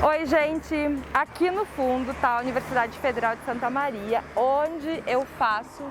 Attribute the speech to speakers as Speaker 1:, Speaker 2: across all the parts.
Speaker 1: Oi, gente! Aqui no fundo está a Universidade Federal de Santa Maria, onde eu faço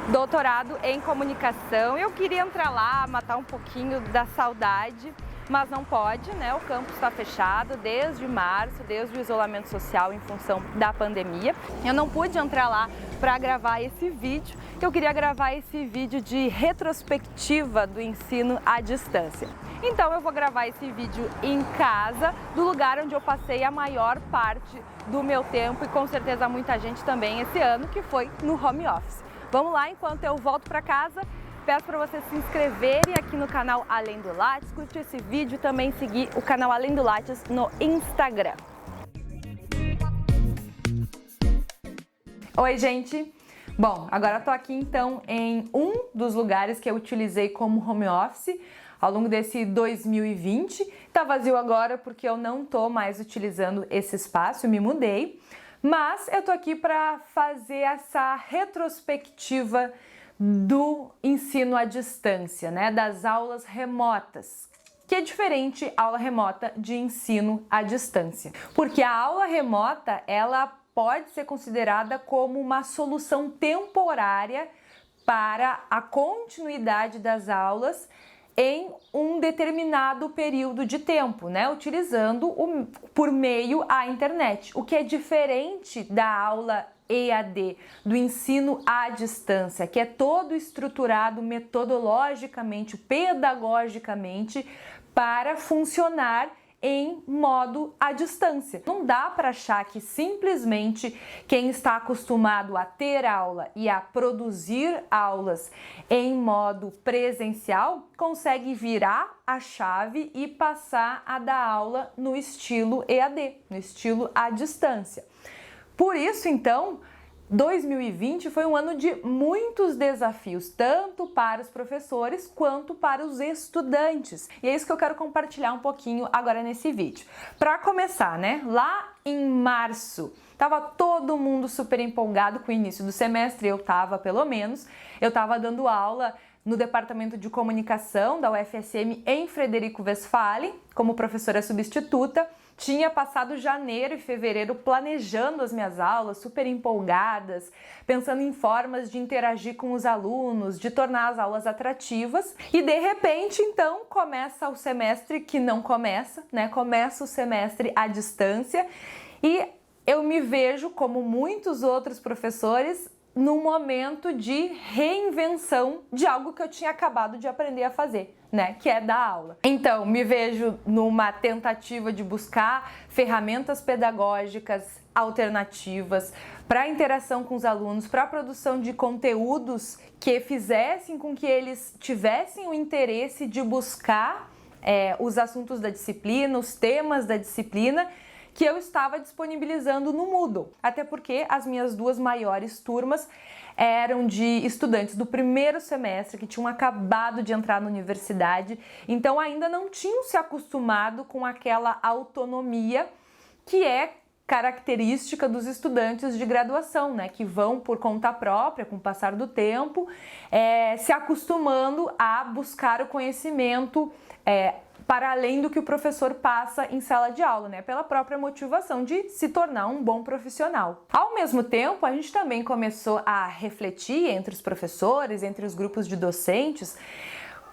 Speaker 1: doutorado em comunicação. Eu queria entrar lá, matar um pouquinho da saudade, mas não pode, né? O campus está fechado desde março, desde o isolamento social em função da pandemia. Eu não pude entrar lá para gravar esse vídeo. Eu queria gravar esse vídeo de retrospectiva do ensino à distância. Então eu vou gravar esse vídeo em casa, do lugar onde eu passei a maior parte do meu tempo e com certeza muita gente também esse ano, que foi no home office. Vamos lá, enquanto eu volto para casa, peço para vocês se inscreverem aqui no canal Além do Lattes, curtir esse vídeo e também seguir o canal Além do Lattes no Instagram. Oi, gente! Bom, agora eu tô aqui então em um dos lugares que eu utilizei como home office ao longo desse 2020. Tá vazio agora porque eu não tô mais utilizando esse espaço, eu me mudei. Mas eu tô aqui para fazer essa retrospectiva do ensino à distância, né, das aulas remotas, que é diferente aula remota de ensino à distância. Porque a aula remota, ela pode ser considerada como uma solução temporária para a continuidade das aulas em um determinado período de tempo, né? Utilizando por meio a internet, o que é diferente da aula EAD, do ensino à distância, que é todo estruturado metodologicamente, pedagogicamente, para funcionar em modo à distância. Não dá para achar que simplesmente quem está acostumado a ter aula e a produzir aulas em modo presencial consegue virar a chave e passar a dar aula no estilo EAD, no estilo à distância. Por isso, então, 2020 foi um ano de muitos desafios, tanto para os professores quanto para os estudantes. E é isso que eu quero compartilhar um pouquinho agora nesse vídeo. Para começar, né? Lá em março, tava todo mundo super empolgado com o início do semestre, eu tava pelo menos. Eu tava dando aula no Departamento de Comunicação da UFSM em Frederico Westphalen, como professora substituta. Tinha passado janeiro e fevereiro planejando as minhas aulas, super empolgadas, pensando em formas de interagir com os alunos, de tornar as aulas atrativas. E de repente, então, começa o semestre que não começa, né? Começa o semestre à distância e eu me vejo, como muitos outros professores, num momento de reinvenção de algo que eu tinha acabado de aprender a fazer, né, que é dar aula. Então, me vejo numa tentativa de buscar ferramentas pedagógicas alternativas para a interação com os alunos, para a produção de conteúdos que fizessem com que eles tivessem o interesse de buscar os assuntos da disciplina, os temas da disciplina, que eu estava disponibilizando no Moodle, até porque as minhas duas maiores turmas eram de estudantes do primeiro semestre que tinham acabado de entrar na universidade, então ainda não tinham se acostumado com aquela autonomia que é característica dos estudantes de graduação, né, que vão por conta própria, com o passar do tempo, se acostumando a buscar o conhecimento para além do que o professor passa em sala de aula, né? Pela própria motivação de se tornar um bom profissional. Ao mesmo tempo, a gente também começou a refletir entre os professores, entre os grupos de docentes,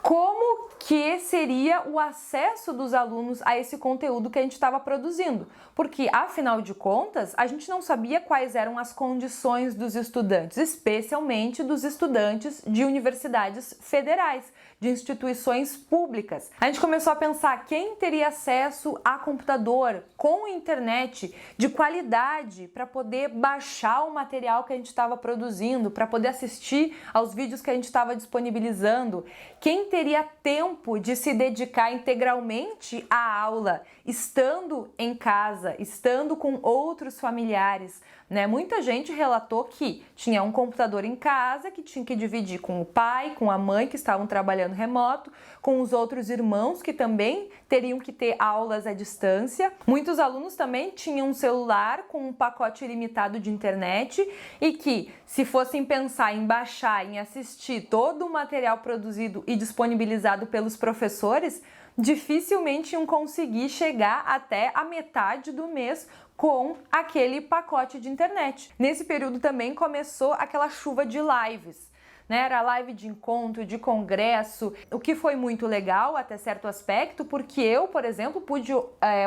Speaker 1: como que seria o acesso dos alunos a esse conteúdo que a gente estava produzindo. Porque, afinal de contas, a gente não sabia quais eram as condições dos estudantes, especialmente dos estudantes de universidades federais, de instituições públicas. A gente começou a pensar quem teria acesso a computador com internet de qualidade para poder baixar o material que a gente estava produzindo, para poder assistir aos vídeos que a gente estava disponibilizando, quem teria tempo de se dedicar integralmente à aula, estando em casa, estando com outros familiares, né? Muita gente relatou que tinha um computador em casa, que tinha que dividir com o pai, com a mãe que estavam trabalhando remoto, com os outros irmãos que também teriam que ter aulas à distância. Muitos alunos também tinham um celular com um pacote ilimitado de internet e que, se fossem pensar em baixar, em assistir todo o material produzido e disponibilizado pelos professores, dificilmente iam conseguir chegar até a metade do mês com aquele pacote de internet. Nesse período também começou aquela chuva de lives, né? Era live de encontro, de congresso, o que foi muito legal até certo aspecto, porque eu, por exemplo, pude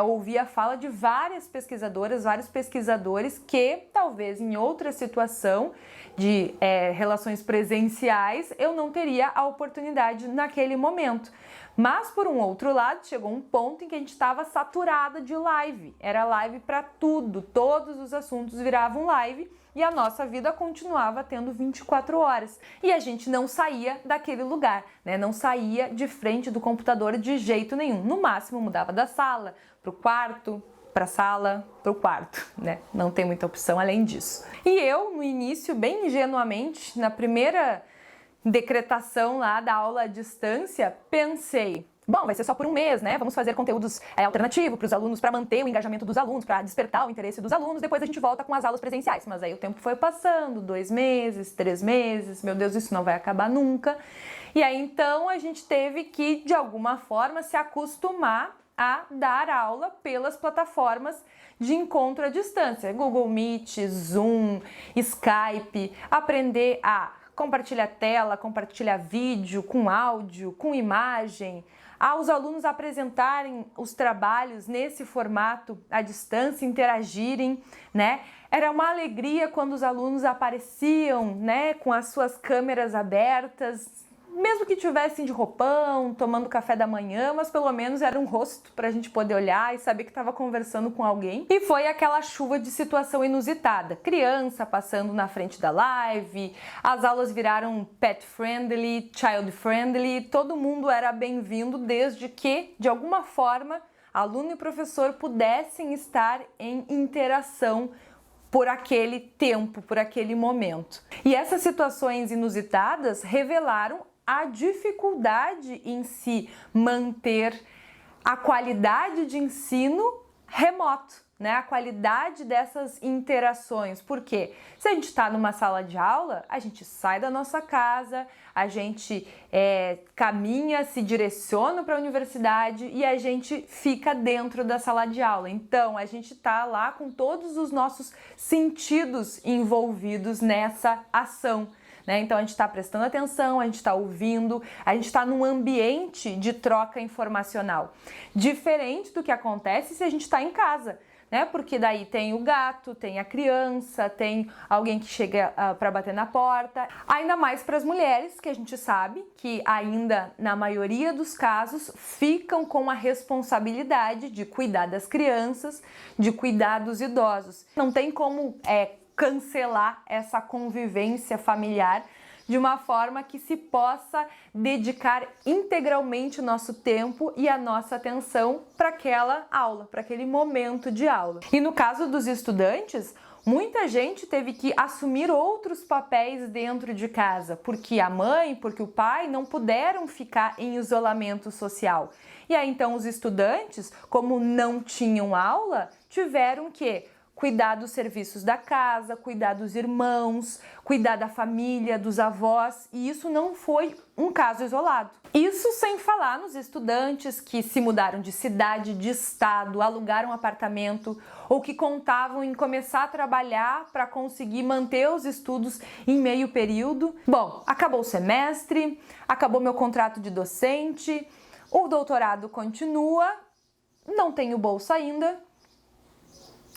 Speaker 1: ouvir a fala de várias pesquisadoras, vários pesquisadores que talvez em outra situação de relações presenciais eu não teria a oportunidade naquele momento. Mas, por um outro lado, chegou um ponto em que a gente estava saturada de live. Era live para tudo, todos os assuntos viravam live e a nossa vida continuava tendo 24 horas. E a gente não saía daquele lugar, né? Não saía de frente do computador de jeito nenhum. No máximo, mudava da sala para o quarto, para a sala, para o quarto, né? Não tem muita opção além disso. E eu, no início, bem ingenuamente, na primeira decretação lá da aula à distância, pensei, bom, vai ser só por um mês, né? Vamos fazer conteúdos alternativos para os alunos, para manter o engajamento dos alunos, para despertar o interesse dos alunos, depois a gente volta com as aulas presenciais. Mas aí o tempo foi passando, 2 meses, 3 meses, meu Deus, isso não vai acabar nunca. E aí então a gente teve que, de alguma forma, se acostumar a dar aula pelas plataformas de encontro à distância, Google Meet, Zoom, Skype, aprender a compartilhar tela, compartilhar vídeo com áudio, com imagem, aos alunos apresentarem os trabalhos nesse formato à distância, interagirem, né? Era uma alegria quando os alunos apareciam, né, com as suas câmeras abertas, mesmo que tivessem de roupão, tomando café da manhã, mas pelo menos era um rosto para a gente poder olhar e saber que estava conversando com alguém. E foi aquela chuva de situação inusitada. Criança passando na frente da live, as aulas viraram pet friendly, child friendly, todo mundo era bem-vindo desde que, de alguma forma, aluno e professor pudessem estar em interação por aquele tempo, por aquele momento. E essas situações inusitadas revelaram a dificuldade em se manter a qualidade de ensino remoto, né? A qualidade dessas interações. Porque se a gente está numa sala de aula, a gente sai da nossa casa, a gente caminha, se direciona para a universidade e a gente fica dentro da sala de aula. Então, a gente está lá com todos os nossos sentidos envolvidos nessa ação, né? Então a gente está prestando atenção, a gente está ouvindo, a gente está num ambiente de troca informacional. Diferente do que acontece se a gente está em casa, né? Porque daí tem o gato, tem a criança, tem alguém que chega para bater na porta. Ainda mais para as mulheres, que a gente sabe que ainda na maioria dos casos ficam com a responsabilidade de cuidar das crianças, de cuidar dos idosos. Não tem como cancelar essa convivência familiar de uma forma que se possa dedicar integralmente o nosso tempo e a nossa atenção para aquela aula, para aquele momento de aula. E no caso dos estudantes, muita gente teve que assumir outros papéis dentro de casa, porque a mãe, porque o pai não puderam ficar em isolamento social. E aí então os estudantes, como não tinham aula, tiveram que cuidar dos serviços da casa, cuidar dos irmãos, cuidar da família, dos avós, e isso não foi um caso isolado. Isso sem falar nos estudantes que se mudaram de cidade, de estado, alugaram um apartamento ou que contavam em começar a trabalhar para conseguir manter os estudos em meio período. Bom, acabou o semestre, acabou meu contrato de docente, o doutorado continua, não tenho bolsa ainda,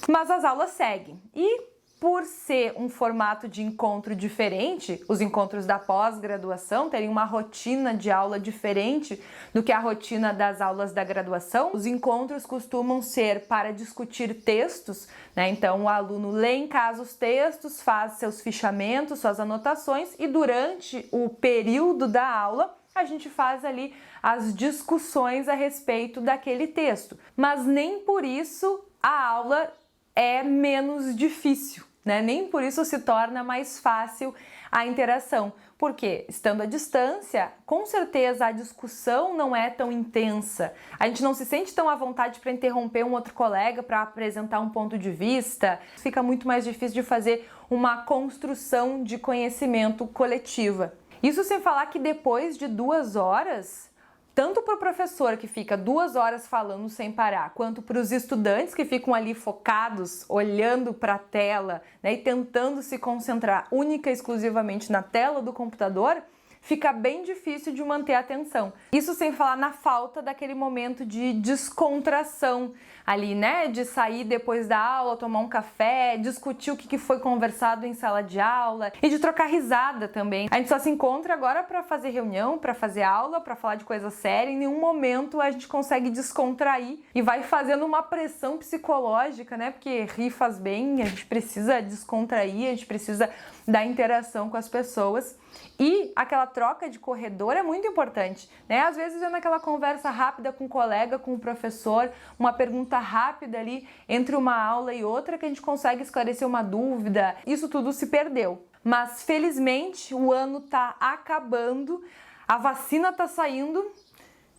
Speaker 1: mas as aulas seguem. E por ser um formato de encontro diferente, os encontros da pós-graduação terem uma rotina de aula diferente do que a rotina das aulas da graduação, os encontros costumam ser para discutir textos, né? Então o aluno lê em casa os textos, faz seus fichamentos, suas anotações e durante o período da aula a gente faz ali as discussões a respeito daquele texto. Mas nem por isso a aula é menos difícil, né? Nem por isso se torna mais fácil a interação. Porque, estando à distância, com certeza a discussão não é tão intensa. A gente não se sente tão à vontade para interromper um outro colega para apresentar um ponto de vista. Fica muito mais difícil de fazer uma construção de conhecimento coletiva. Isso sem falar que depois de 2 horas, tanto para o professor que fica 2 horas falando sem parar, quanto para os estudantes que ficam ali focados, olhando para a tela, né, e tentando se concentrar única e exclusivamente na tela do computador, fica bem difícil de manter a atenção. Isso sem falar na falta daquele momento de descontração ali, né? De sair depois da aula, tomar um café, discutir o que foi conversado em sala de aula e de trocar risada também. A gente só se encontra agora para fazer reunião, para fazer aula, para falar de coisa séria. Em nenhum momento a gente consegue descontrair e vai fazendo uma pressão psicológica, né? Porque rir faz bem, a gente precisa descontrair, a gente precisa da interação com as pessoas. E aquela troca de corredor é muito importante, né? Às vezes é naquela conversa rápida com o colega, com o professor, uma pergunta rápida ali entre uma aula e outra que a gente consegue esclarecer uma dúvida. Isso tudo se perdeu. Mas felizmente o ano tá acabando, a vacina tá saindo,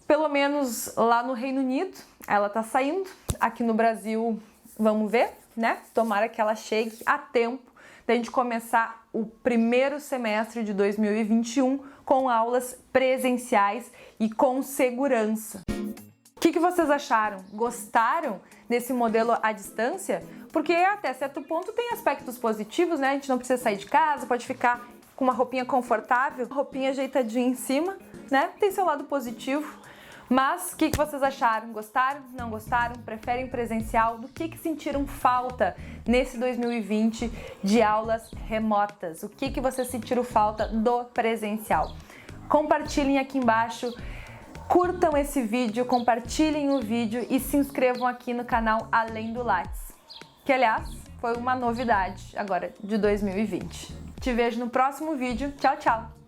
Speaker 1: pelo menos lá no Reino Unido ela tá saindo. Aqui no Brasil, vamos ver, né? Tomara que ela chegue a tempo da gente começar o primeiro semestre de 2021 com aulas presenciais e com segurança. O que vocês acharam? Gostaram desse modelo à distância? Porque até certo ponto tem aspectos positivos, né? A gente não precisa sair de casa, pode ficar com uma roupinha confortável, roupinha ajeitadinha em cima, né? Tem seu lado positivo. Mas o que vocês acharam? Gostaram? Não gostaram? Preferem presencial? Do que sentiram falta nesse 2020 de aulas remotas? O que vocês sentiram falta do presencial? Compartilhem aqui embaixo, curtam esse vídeo, compartilhem o vídeo e se inscrevam aqui no canal Além do Lattes, que aliás foi uma novidade agora de 2020. Te vejo no próximo vídeo. Tchau, tchau!